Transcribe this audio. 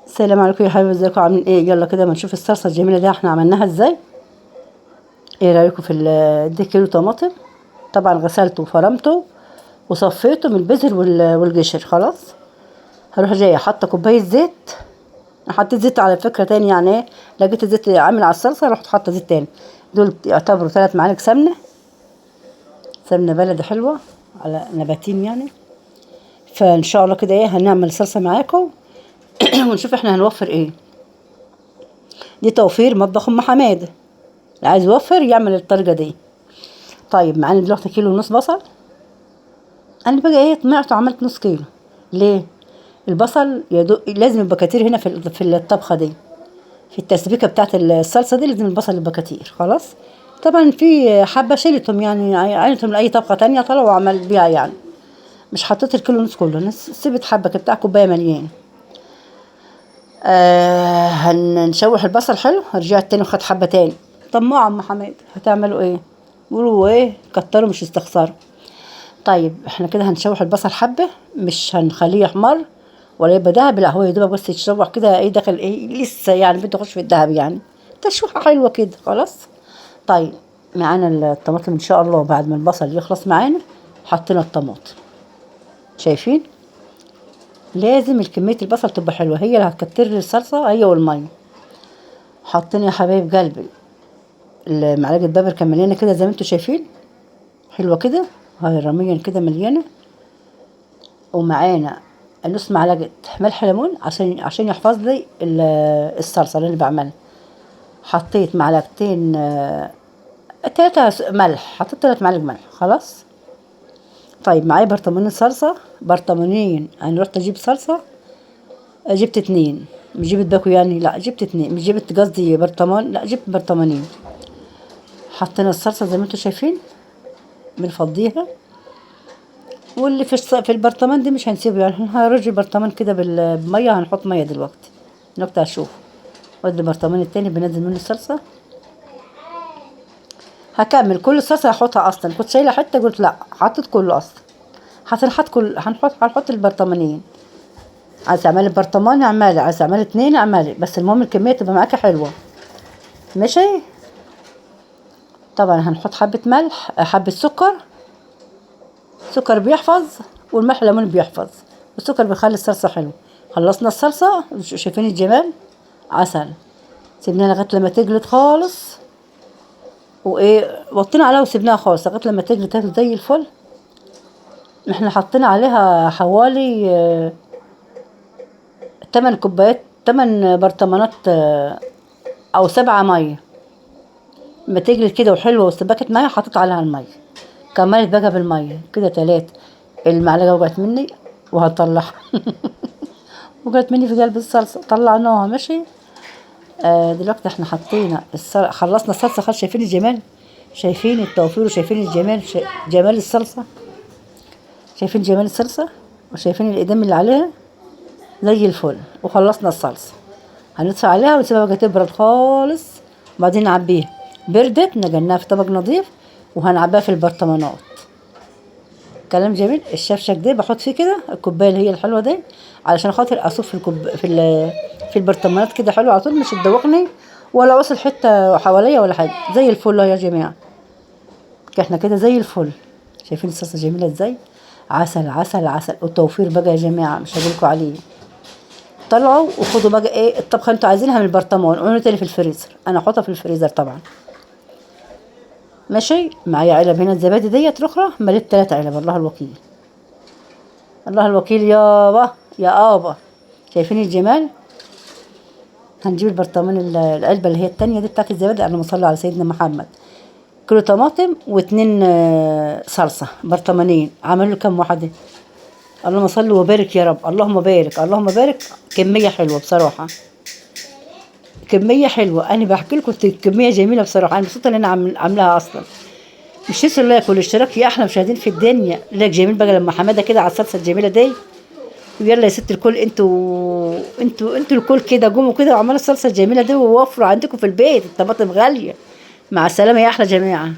السلام عليكم يا حبايبي، ازيكم عاملين ايه؟ يلا كده ما نشوف الصلصه الجميله دي احنا عملناها ازاي. ايه رايكم في دي كيلو طماطم. طبعا غسلته وفرمته وصفيته من البذر والجشر. خلاص هروح جايه حاطه كوبايه زيت. حطيت زيت على فكره تاني، يعني ايه، لقيت الزيت عامل على الصلصه رحت حاطه زيت تاني. دول يعتبروا 3 معالق سمنه بلدي حلوه على نباتين يعني. فان شاء الله كده ايه هنعمل صلصه معاكم ونشوف احنا هنوفر ايه. دي توفير مطبخ ام حماده، اللي عايز يوفر يعمل الطريقه دي. طيب معانا دلوقتي كيلو ونص بصل. انا بقى ايه طمعت وعملت نص كيلو. ليه؟ البصل لازم يبقى كتير هنا في الطبخه دي، في التسبيكه بتاعت الصلصه دي لازم البصل يبقى كتير. خلاص طبعا في حبه شيلتهم يعني عينتهم لاي طبخه تانية طلعوا وعمل بيها يعني. مش حطيت الكيلو ونص كله، انا سيبت حبه بتاع كوبايه مليان. هنشوح البصل حلو. رجعت تاني وخدت حبه تاني. طب ما عم حماد هتعملوا ايه؟ قولوا ايه، كتروا مش استخسروا. طيب احنا كده هنشوح البصل حبه، مش هنخليه يحمر ولا يبقى دهبي، لا هو يا دوبك بس يتشوح كده، ايه داخل ايه لسه يعني بده يخش في الدهب يعني، تشويحه حلوه كده. خلاص طيب معانا الطماطم ان شاء الله بعد ما البصل يخلص معانا. حطينا الطماطم، شايفين؟ لازم كميه البصل تبقى حلوه، هي اللي هتكتر لي الصلصه، هي والميه. حطينا يا حبايب قلبي معلقه بابريكا مليانه كده زي ما انتم شايفين، حلوه كده، هاي رميا كده مليانه. ومعانا نص معلقه ملح ليمون عشان يحفظ لي الصلصه اللي انا بعملها. حطيت معلقتين 3 ملح، حطيت 3 معالق ملح. خلاص طيب معايا برطمانين صلصه، برطمانين. انا رحت اجيب صلصه، جبت 2، مش جبت باكو يعني، لا جبت 2، مش جبت قصدي برطمان، لا جبت برطمانين. حطينا الصلصه زي ما انتم شايفين بنفضيها، واللي في البرطمان دي مش هنسيبه يعني، هنرج البرطمان كده بميه، هنحط ميه دلوقتي نقطع اشوف. وادي البرطمان التاني بنزل منه الصلصه. هكمل كل الصلصه هحطها، اصلا كنت شايله حته قلت لا حطيت كله اصلا. هنحط البرطمانين. عايز اعمل البرطمان اعملي، عايز اعمل 2 اعملي، بس المهم الكميه تبقى معاكي حلوه. ماشي. طبعا هنحط حبه ملح، حبه سكر بيحفظ، والملح ليمون بيحفظ، والسكر بيخلي الصلصه حلوه. خلصنا الصلصه، شايفين الجمال؟ عسل. سيبناها لغايه لما تجلد خالص، وايه وطينا عليها وسيبناها خالص لغايه لما تجلد تاكل زي الفل. احنا حطينا عليها حوالي 8 كوبايات، 8 برطمانات او 7 ميه. لما تجلد كده وحلوه واستبكت معايا حطيت عليها الميه، كملت بقى بالميه كده 3. المعلقه وقعت مني وهطلعها وقعت مني في قلب الصلصه، طلعناها. ماشي. دلوقتي احنا حطينا خلصنا الصلصه خلاص. شايفين الجمال؟ شايفين التوفير وشايفين الجمال؟ جمال الصلصه. شايفين جمال الصلصه وشايفين الإدام اللي عليها زي الفل. وخلصنا الصلصه، هنطفي عليها ونسيبها بقى تبرد خالص، وبعدين نعبيها. بردت نجناها في طبق نظيف وهنعبيها في البرطمانات. كلام جميل. الشفشق ده بحط فيه كده الكوبايه اللي هي الحلوه دي، علشان خاطر اصب في البرطمانات كده حلو على طول، مش تدوقني ولا وصل حته حواليا ولا حاجه. زي الفل يا جماعه، احنا كده زي الفل. شايفين الصلصه جميله ازاي؟ عسل عسل عسل. والتوفير بقى يا جماعه مش هقولكوا عليه. طلعوا وخدوا بقى ايه الطبخه انتوا عايزينها من البرطمان، وعملوا تاني في الفريزر. انا احطها في الفريزر طبعا. ماشي. معايا علب هنا الزبادي ديت رخرة، مليت 3 علب. الله الوكيل، الله الوكيل يابا يا ابا. شايفين الجمال؟ هنجيب البرطمان العلبه اللي هي التانية دي بتاعت الزبادي. اللهم صل على سيدنا محمد. كيلو طماطم و2 صلصه، برطمانين عملوا كام واحده؟ اللهم صل وبارك يا رب. اللهم بارك اللهم بارك. كميه حلوه بصراحه، كميه حلوه. انا بحكي لكم كميه جميله بصراحه. انا مبسوطه ان انا عاملاها اصلا. مش تنسوا اللايك والاشتراك يا احلى مشاهدين في الدنيا. لايك جميل بقى لما حماده كده على الصلصه الجميله دي. ويلا يا ست الكل، انتوا الكل كده قوموا كده وعملوا الصلصه الجميله دي ووفروا عندكم في البيت. الطماطم غاليه. مع السلامه يا احلى جماعه.